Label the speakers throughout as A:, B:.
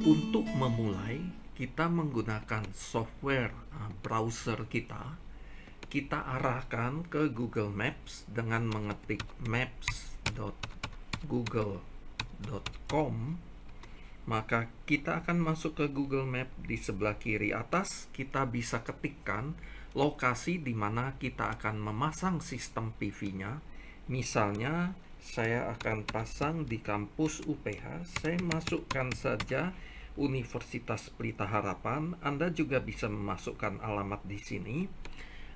A: Untuk memulai, kita menggunakan software browser kita arahkan ke Google Maps dengan mengetik maps.google.com. Maka kita akan masuk ke Google Map. Di sebelah kiri atas kita bisa ketikkan lokasi di mana kita akan memasang sistem PV-nya. Misalnya saya akan pasang di kampus UPH. Saya masukkan saja Universitas Pelita Harapan. Anda juga bisa memasukkan alamat di sini.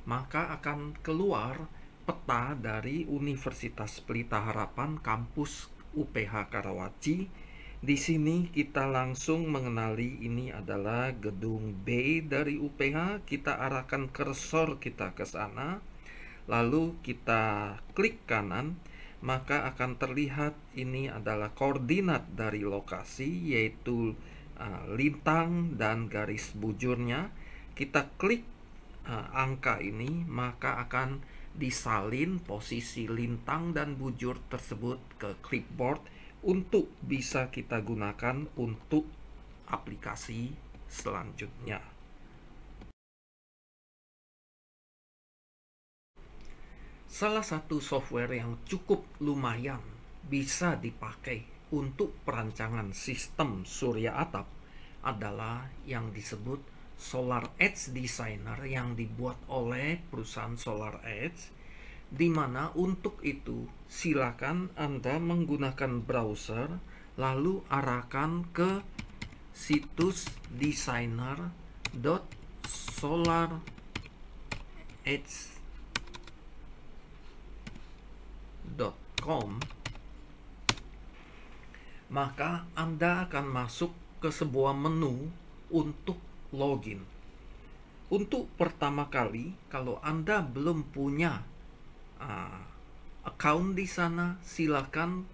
A: Maka akan keluar peta dari Universitas Pelita Harapan kampus UPH Karawaci. Di sini kita langsung mengenali ini adalah gedung B dari UPH. Kita arahkan kursor kita ke sana, lalu kita klik kanan, maka akan terlihat ini adalah koordinat dari lokasi, yaitu lintang dan garis bujurnya. Kita klik angka ini, maka akan disalin posisi lintang dan bujur tersebut ke clipboard untuk bisa kita gunakan untuk aplikasi selanjutnya. Salah satu software yang cukup lumayan bisa dipakai untuk perancangan sistem surya atap adalah yang disebut Solar Edge Designer yang dibuat oleh perusahaan Solar Edge, di mana untuk itu silakan Anda menggunakan browser lalu arahkan ke situs designer.solaredge.com. Maka Anda akan masuk ke sebuah menu untuk login. Untuk pertama kali, kalau Anda belum punya account di sana, silakan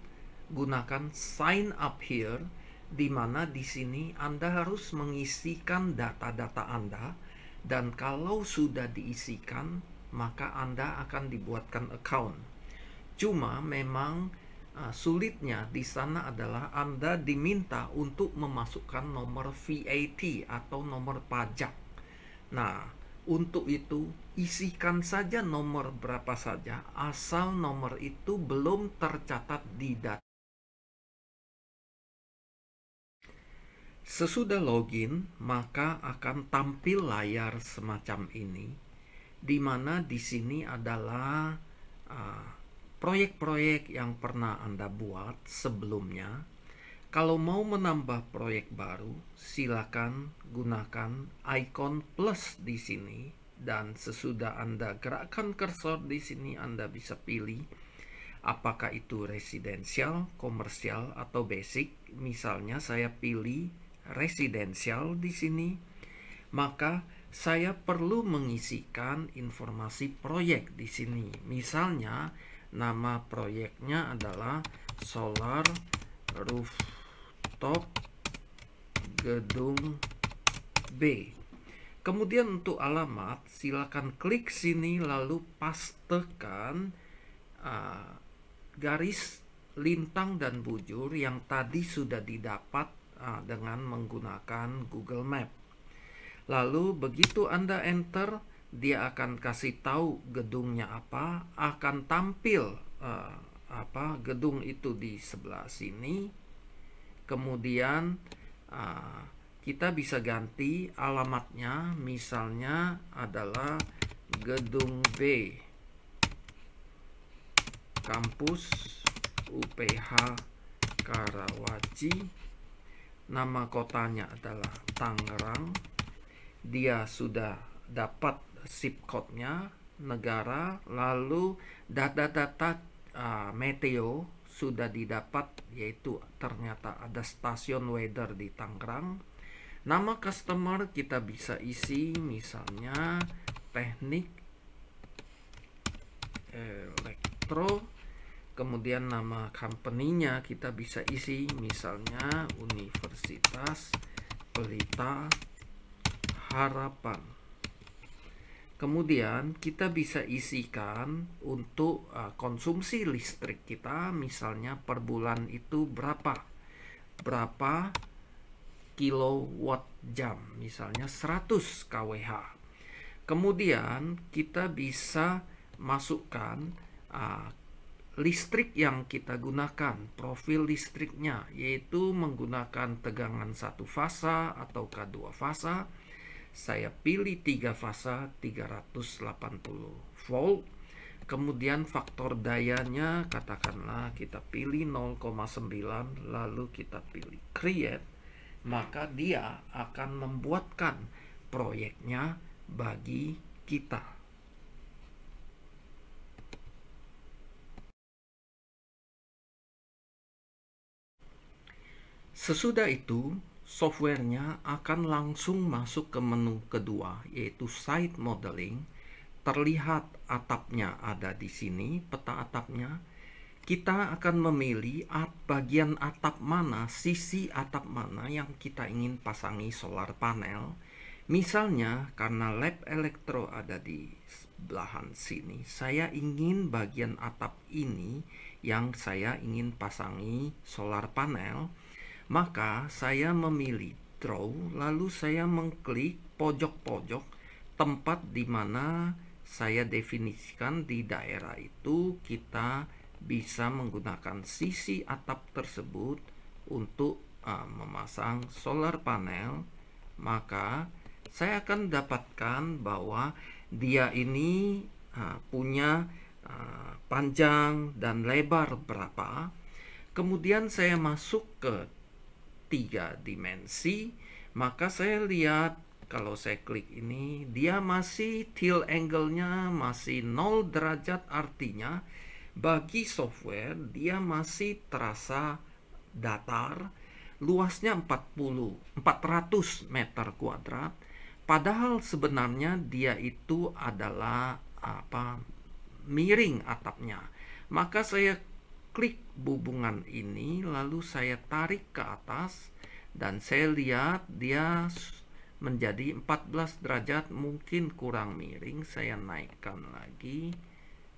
A: gunakan sign up here, di mana di sini Anda harus mengisikan data-data Anda, dan kalau sudah diisikan, maka Anda akan dibuatkan account. Cuma memang sulitnya di sana adalah Anda diminta untuk memasukkan nomor VAT atau nomor pajak. Nah, untuk itu isikan saja nomor berapa saja, asal nomor itu belum tercatat di data. Sesudah login, maka akan tampil layar semacam ini, di mana di sini adalah proyek-proyek yang pernah Anda buat sebelumnya. Kalau mau menambah proyek baru, silakan gunakan icon plus di sini, dan sesudah Anda gerakkan kursor di sini, Anda bisa pilih apakah itu residensial, komersial, atau basic. Misalnya saya pilih residensial di sini, maka saya perlu mengisikan informasi proyek di sini. Misalnya nama proyeknya adalah Solar Rooftop Gedung B. Kemudian untuk alamat, silakan klik sini lalu pastekan garis lintang dan bujur yang tadi sudah didapat dengan menggunakan Google Map. Lalu begitu Anda enter, dia akan kasih tahu gedungnya apa, akan tampil gedung itu di sebelah sini. Kemudian kita bisa ganti alamatnya, misalnya adalah Gedung B, Kampus UPH Karawaci. Nama kotanya adalah Tangerang. Dia sudah dapat zip code-nya, negara, lalu data-data meteo sudah didapat, yaitu ternyata ada stasiun weather di Tangerang. Nama customer kita bisa isi, misalnya teknik elektro. Kemudian nama company-nya kita bisa isi, misalnya Universitas Pelita Harapan. Kemudian kita bisa isikan untuk konsumsi listrik kita, misalnya per bulan itu berapa kilowatt jam, misalnya 100 kWh. Kemudian kita bisa masukkan listrik yang kita gunakan, profil listriknya, yaitu menggunakan tegangan 1 fasa ataukah 2 fasa. Saya pilih 3 fasa 380 volt. Kemudian faktor dayanya katakanlah kita pilih 0,9, lalu kita pilih create, maka dia akan membuatkan proyeknya bagi kita. Sesudah itu, softwarenya akan langsung masuk ke menu kedua, yaitu Site Modeling. Terlihat atapnya ada di sini, peta atapnya. Kita akan memilih bagian atap mana, sisi atap mana yang kita ingin pasangi solar panel. Misalnya, karena lab elektro ada di belahan sini, saya ingin bagian atap ini yang saya ingin pasangi solar panel. Maka saya memilih Draw, lalu saya mengklik pojok-pojok tempat di mana saya definisikan di daerah itu kita bisa menggunakan sisi atap tersebut untuk memasang solar panel. Maka saya akan dapatkan bahwa dia ini punya panjang dan lebar berapa. Kemudian saya masuk ke 3 dimensi, maka saya lihat kalau saya klik ini, dia masih tilt angle-nya masih 0 derajat, artinya bagi software dia masih terasa datar. Luasnya 400 meter kuadrat, padahal sebenarnya dia itu adalah miring atapnya. Maka saya klik hubungan ini, lalu saya tarik ke atas, dan saya lihat dia menjadi 14 derajat, mungkin kurang miring. Saya naikkan lagi,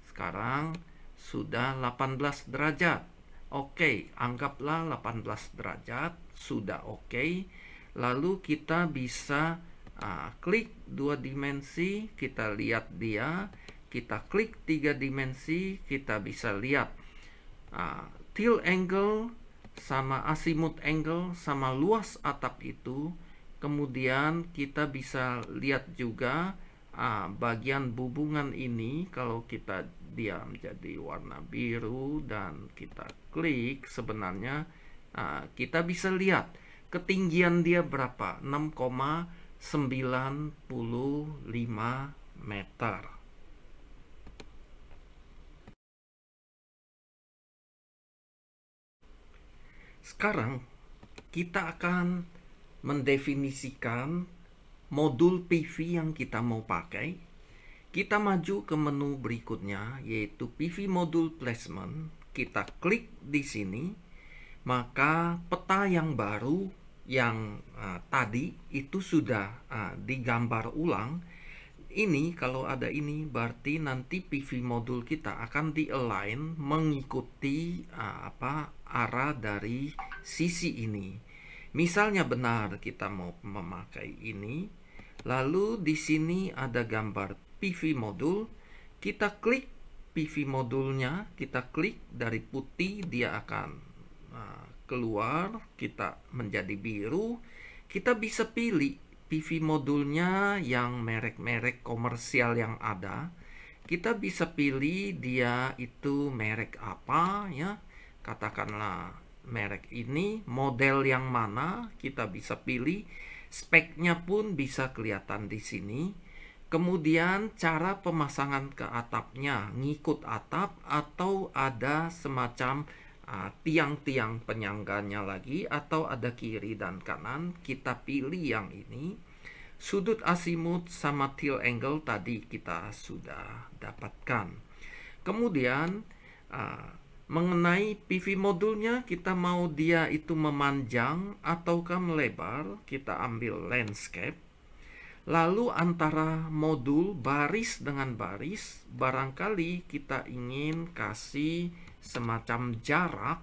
A: sekarang sudah 18 derajat. Oke, anggaplah 18 derajat, sudah oke. Lalu kita bisa klik 2 dimensi, kita lihat dia. Kita klik 3 dimensi, kita bisa lihat tilt angle sama azimuth angle sama luas atap itu. Kemudian kita bisa lihat juga bagian hubungan ini. Kalau kita dia menjadi warna biru dan kita klik, sebenarnya kita bisa lihat ketinggian dia berapa, 6,95 meter. Sekarang kita akan mendefinisikan modul PV yang kita mau pakai. Kita maju ke menu berikutnya, yaitu PV Module Placement. Kita klik di sini, maka peta yang baru yang tadi itu sudah digambar ulang. Ini kalau ada ini berarti nanti PV modul kita akan di-align mengikuti arah dari sisi ini. Misalnya benar kita mau memakai ini, lalu di sini ada gambar PV modul. Kita klik PV modulnya, kita klik dari putih dia akan keluar, kita menjadi biru. Kita bisa pilih PV modulnya yang merek-merek komersial yang ada. Kita bisa pilih dia itu merek apa ya. Katakanlah merek ini, model yang mana kita bisa pilih. Speknya pun bisa kelihatan di sini. Kemudian cara pemasangan ke atapnya, ngikut atap atau ada semacam tiang-tiang penyangganya lagi, atau ada kiri dan kanan. Kita pilih yang ini. Sudut azimuth sama tilt angle tadi kita sudah dapatkan. Kemudian mengenai PV modulnya, kita mau dia itu memanjang ataukah melebar, kita ambil landscape. Lalu antara modul baris dengan baris, barangkali kita ingin kasih semacam jarak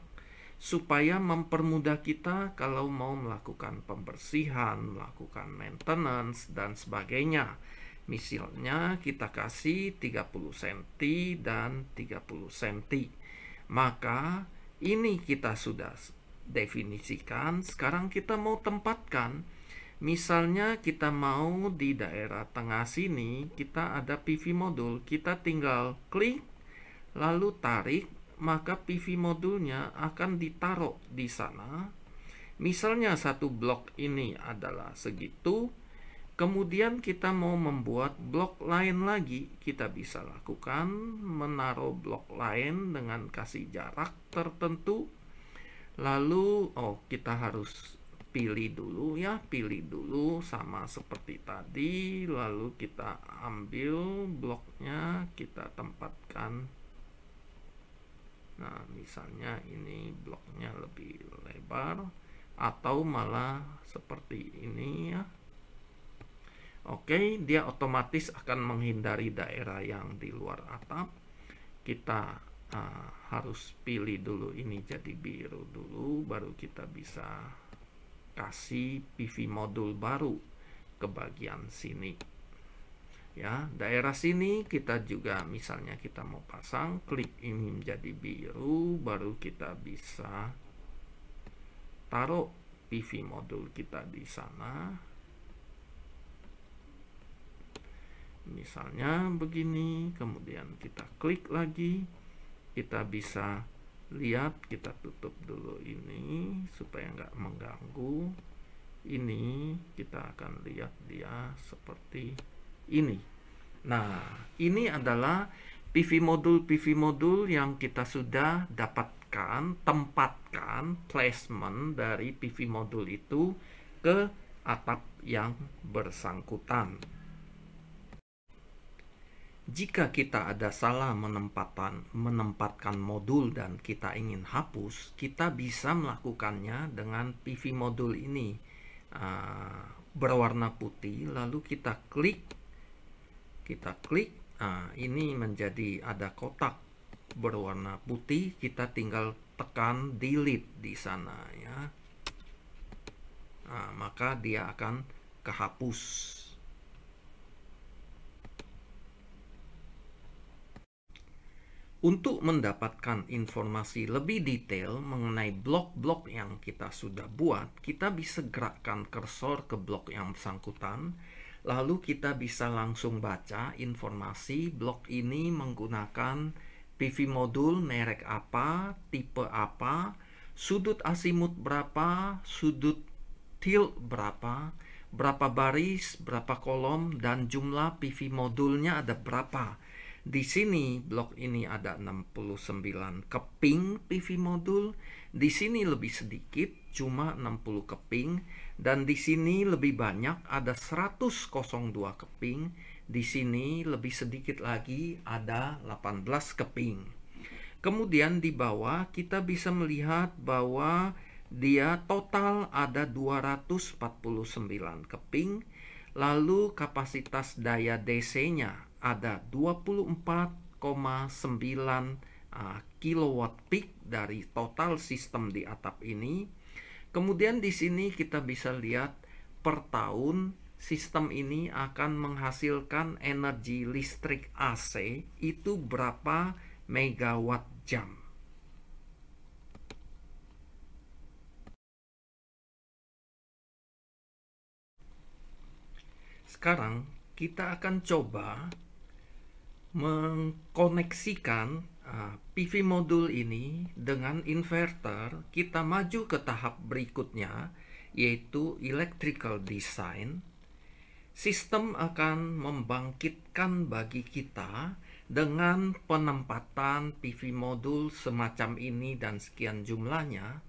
A: supaya mempermudah kita kalau mau melakukan pembersihan, melakukan maintenance, dan sebagainya. Misalnya kita kasih 30 cm dan 30 cm. Maka ini kita sudah definisikan. Sekarang kita mau tempatkan. Misalnya kita mau di daerah tengah sini, kita ada PV modul. Kita tinggal klik, lalu tarik, maka PV modulnya akan ditaruh di sana. Misalnya satu blok ini adalah segitu. Kemudian kita mau membuat blok lain lagi, kita bisa lakukan menaruh blok lain dengan kasih jarak tertentu. Lalu kita harus pilih dulu ya, pilih dulu sama seperti tadi. Lalu kita ambil bloknya, kita tempatkan. Nah, misalnya ini bloknya lebih lebar atau malah seperti ini ya. Oke, dia otomatis akan menghindari daerah yang di luar atap. Kita harus pilih dulu ini jadi biru dulu, baru kita bisa kasih PV modul baru ke bagian sini. Ya, daerah sini kita juga misalnya kita mau pasang, klik ini menjadi biru, baru kita bisa taruh PV modul kita di sana. Misalnya begini, kemudian kita klik lagi, kita bisa lihat, kita tutup dulu ini supaya nggak mengganggu. Ini kita akan lihat dia seperti ini. Nah, ini adalah PV modul yang kita sudah dapatkan, tempatkan placement dari PV modul itu ke atap yang bersangkutan. Jika kita ada salah menempatkan modul dan kita ingin hapus, kita bisa melakukannya dengan PV modul ini berwarna putih, lalu kita klik, ini menjadi ada kotak berwarna putih, kita tinggal tekan delete di sana ya. Maka dia akan kehapus. Untuk mendapatkan informasi lebih detail mengenai blok-blok yang kita sudah buat, kita bisa gerakkan kursor ke blok yang bersangkutan, lalu kita bisa langsung baca informasi blok ini menggunakan PV modul merek apa, tipe apa, sudut asimut berapa, sudut tilt berapa, berapa baris, berapa kolom, dan jumlah PV modulnya ada berapa. Di sini blok ini ada 69 keping PV modul, di sini lebih sedikit cuma 60 keping, dan di sini lebih banyak ada 102 keping, di sini lebih sedikit lagi ada 18 keping. Kemudian di bawah kita bisa melihat bahwa dia total ada 249 keping, lalu kapasitas daya DC-nya ada 24,9 kilowatt peak dari total sistem di atap ini. Kemudian di sini kita bisa lihat per tahun sistem ini akan menghasilkan energi listrik AC itu berapa megawatt jam. Sekarang kita akan coba mengkoneksikan PV modul ini dengan inverter. Kita maju ke tahap berikutnya, yaitu electrical design. Sistem akan membangkitkan bagi kita dengan penempatan PV modul semacam ini dan sekian jumlahnya.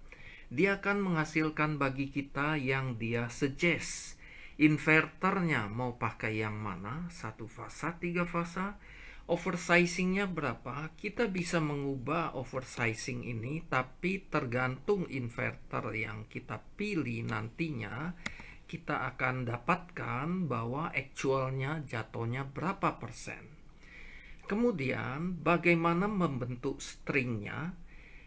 A: Dia akan menghasilkan bagi kita yang dia suggest. Inverternya mau pakai yang mana, 1 fasa, 3 fasa, oversizingnya berapa. Kita bisa mengubah oversizing ini, tapi tergantung inverter yang kita pilih nantinya, kita akan dapatkan bahwa actualnya jatuhnya berapa persen. Kemudian bagaimana membentuk stringnya.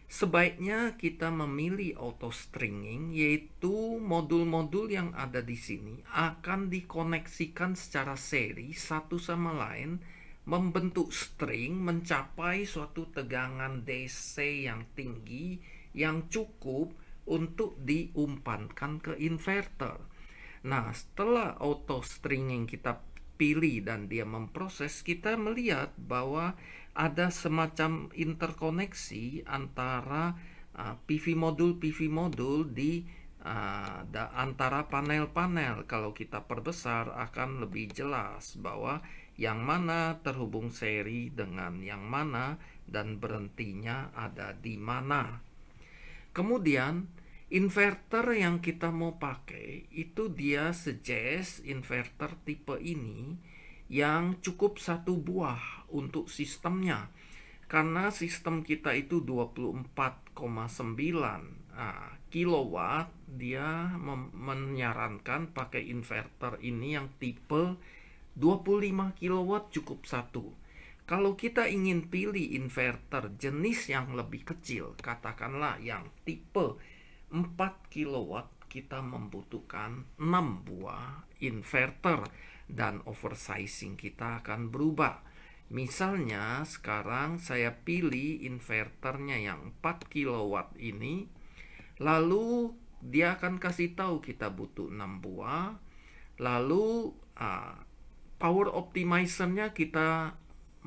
A: Sebaiknya kita memilih auto stringing, yaitu modul-modul yang ada di sini akan dikoneksikan secara seri satu sama lain, membentuk string mencapai suatu tegangan DC yang tinggi yang cukup untuk diumpankan ke inverter. Nah, setelah auto stringing kita pilih dan dia memproses, kita melihat bahwa ada semacam interkoneksi antara PV modul di antara panel-panel. Kalau kita perbesar akan lebih jelas bahwa yang mana terhubung seri dengan yang mana dan berhentinya ada di mana. Kemudian inverter yang kita mau pakai itu dia suggest inverter tipe ini yang cukup satu buah untuk sistemnya, karena sistem kita itu 24,9 kilowatt. Dia menyarankan pakai inverter ini yang tipe 25 kilowatt cukup satu. Kalau kita ingin pilih inverter jenis yang lebih kecil, katakanlah yang tipe 4 kilowatt, kita membutuhkan 6 buah inverter dan oversizing kita akan berubah. Misalnya sekarang saya pilih inverternya yang 4 kilowatt ini, lalu dia akan kasih tahu kita butuh 6 buah. Lalu power optimizer-nya kita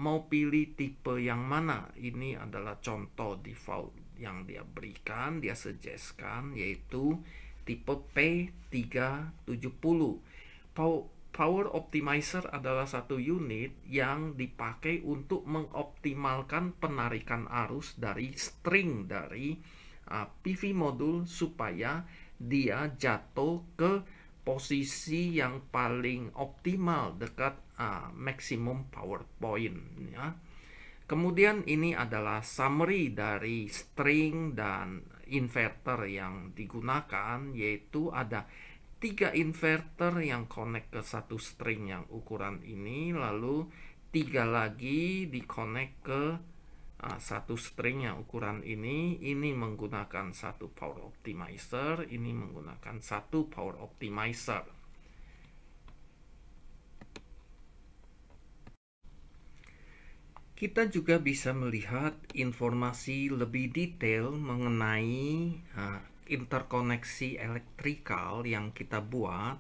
A: mau pilih tipe yang mana. Ini adalah contoh default yang dia berikan, dia suggestkan, yaitu tipe P370. Power optimizer adalah satu unit yang dipakai untuk mengoptimalkan penarikan arus dari string dari PV modul supaya dia jatuh ke posisi yang paling optimal dekat maximum power point ya. Kemudian ini adalah summary dari string dan inverter yang digunakan, yaitu ada 3 inverter yang connect ke satu string yang ukuran ini, lalu 3 lagi di connect ke satu string yang ukuran ini menggunakan satu power optimizer, ini menggunakan satu power optimizer. Kita juga bisa melihat informasi lebih detail mengenai interkoneksi elektrikal yang kita buat.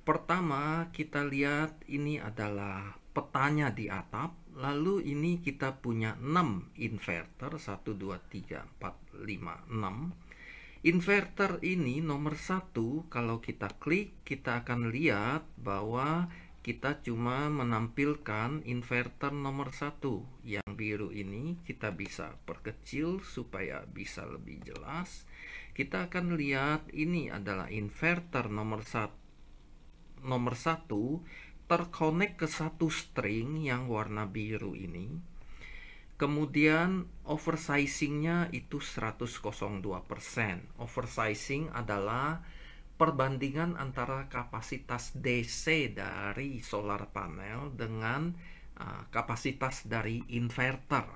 A: Pertama, kita lihat ini adalah petanya di atap. Lalu ini kita punya 6 inverter, 1, 2, 3, 4, 5, 6. Inverter ini nomor 1, kalau kita klik, kita akan lihat bahwa kita cuma menampilkan inverter nomor 1. Yang biru ini kita bisa perkecil supaya bisa lebih jelas. Kita akan lihat ini adalah inverter nomor 1 terkonek ke satu string yang warna biru ini. Kemudian oversizingnya itu 102%. Oversizing adalah perbandingan antara kapasitas DC dari solar panel dengan kapasitas dari inverter.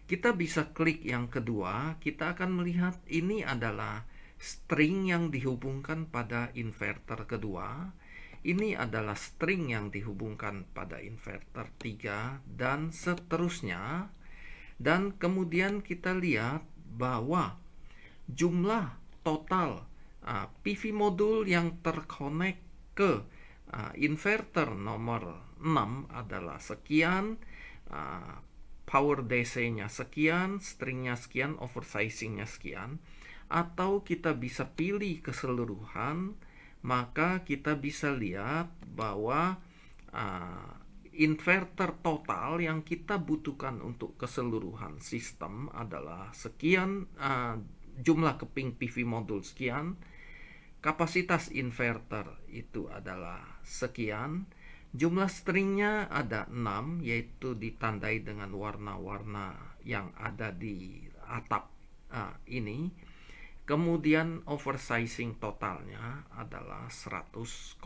A: Kita bisa klik yang kedua, kita akan melihat ini adalah string yang dihubungkan pada inverter kedua. Ini adalah string yang dihubungkan pada inverter 3 dan seterusnya. Dan kemudian kita lihat bahwa jumlah total PV modul yang terkonek ke inverter nomor 6 adalah sekian, power DC-nya sekian, stringnya sekian, oversizing-nya sekian. Atau kita bisa pilih keseluruhan, maka kita bisa lihat bahwa inverter total yang kita butuhkan untuk keseluruhan sistem adalah sekian, jumlah keping PV modul sekian, kapasitas inverter itu adalah sekian, jumlah stringnya ada 6, yaitu ditandai dengan warna-warna yang ada di atap ini. Kemudian oversizing totalnya adalah 104%.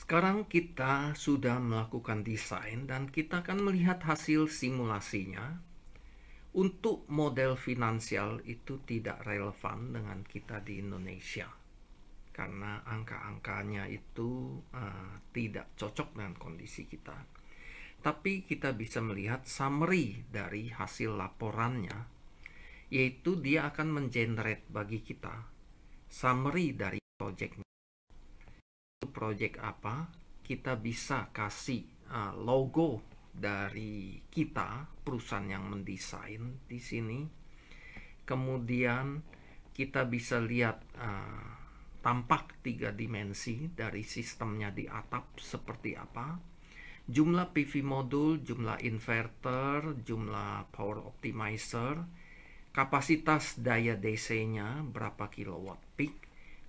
A: Sekarang kita sudah melakukan desain dan kita akan melihat hasil simulasinya. Untuk model finansial itu tidak relevan dengan kita di Indonesia karena angka-angkanya itu tidak cocok dengan kondisi kita. Tapi kita bisa melihat summary dari hasil laporannya, yaitu dia akan mengenerate bagi kita summary dari project. Project apa? Kita bisa kasih logo dari kita, perusahaan yang mendesain di sini. Kemudian kita bisa lihat tampak 3 dimensi dari sistemnya di atap seperti apa. Jumlah PV modul, jumlah inverter, jumlah power optimizer, kapasitas daya DC-nya berapa kilowatt peak,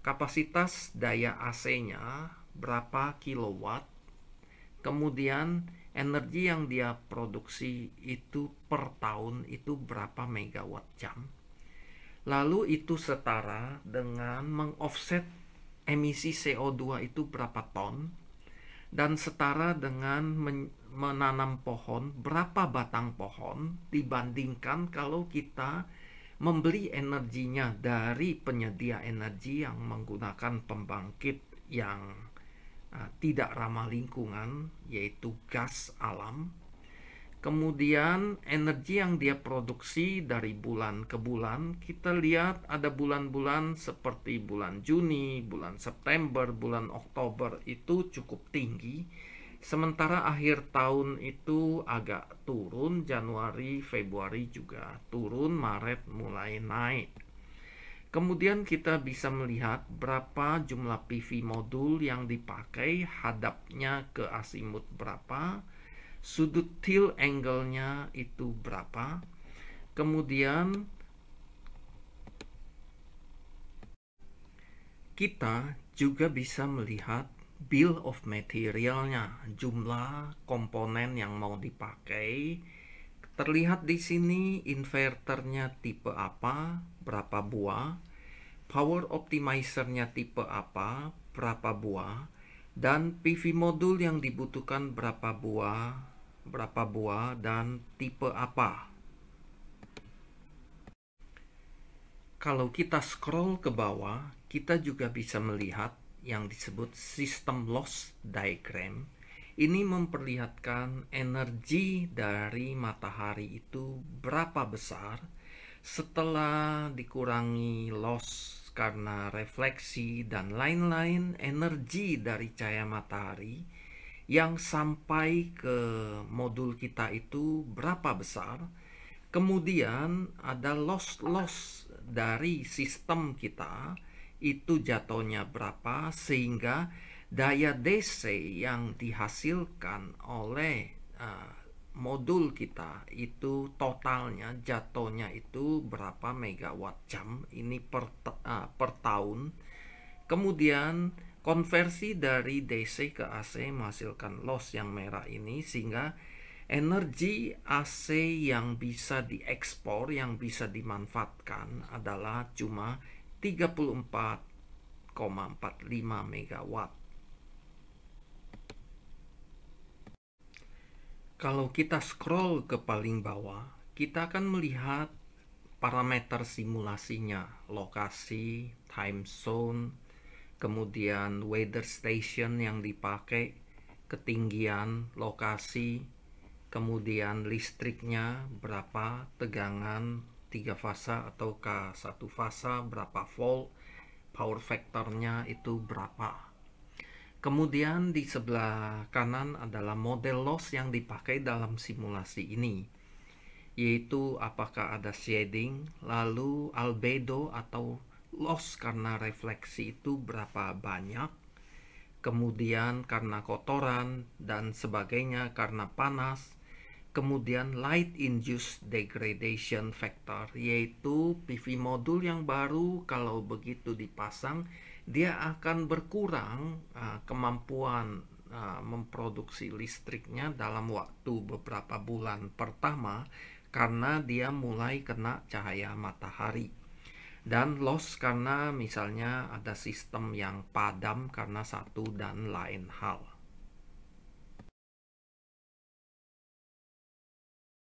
A: kapasitas daya AC-nya berapa kilowatt, kemudian energi yang dia produksi itu per tahun itu berapa megawatt jam. Lalu itu setara dengan mengoffset emisi CO2 itu berapa ton, dan setara dengan menanam pohon berapa batang pohon dibandingkan kalau kita membeli energinya dari penyedia energi yang menggunakan pembangkit yang tidak ramah lingkungan, yaitu gas alam. Kemudian energi yang dia produksi dari bulan ke bulan, kita lihat ada bulan-bulan seperti bulan Juni, bulan September, bulan Oktober itu cukup tinggi. Sementara akhir tahun itu agak turun, Januari, Februari juga turun, Maret mulai naik. Kemudian kita bisa melihat berapa jumlah PV modul yang dipakai, hadapnya ke azimuth berapa, sudut tilt angle-nya itu berapa. Kemudian kita juga bisa melihat bill of material-nya, jumlah komponen yang mau dipakai. Terlihat di sini inverternya tipe apa, berapa buah, power optimizer-nya tipe apa, berapa buah, dan PV modul yang dibutuhkan berapa buah dan tipe apa. Kalau kita scroll ke bawah, kita juga bisa melihat yang disebut system loss diagram. Ini memperlihatkan energi dari matahari itu berapa besar setelah dikurangi loss karena refleksi dan lain-lain, energi dari cahaya matahari yang sampai ke modul kita itu berapa besar. Kemudian ada loss dari sistem kita itu jatuhnya berapa, sehingga daya DC yang dihasilkan oleh modul kita itu totalnya jatuhnya itu berapa megawatt jam ini per tahun. Kemudian konversi dari DC ke AC menghasilkan loss yang merah ini, sehingga energi AC yang bisa diekspor, yang bisa dimanfaatkan adalah cuma 34,45 megawatt. Kalau kita scroll ke paling bawah, kita akan melihat parameter simulasinya, lokasi, time zone, kemudian weather station yang dipakai, ketinggian, lokasi, kemudian listriknya berapa, tegangan 3 fasa atau K1 fasa berapa volt, power factornya itu berapa. Kemudian di sebelah kanan adalah model loss yang dipakai dalam simulasi ini, yaitu apakah ada shading, lalu albedo atau loss karena refleksi itu berapa banyak, kemudian karena kotoran dan sebagainya karena panas, kemudian light induced degradation factor, yaitu PV modul yang baru kalau begitu dipasang dia akan berkurang kemampuan memproduksi listriknya dalam waktu beberapa bulan pertama karena dia mulai kena cahaya matahari. Dan loss karena misalnya ada sistem yang padam karena satu dan lain hal.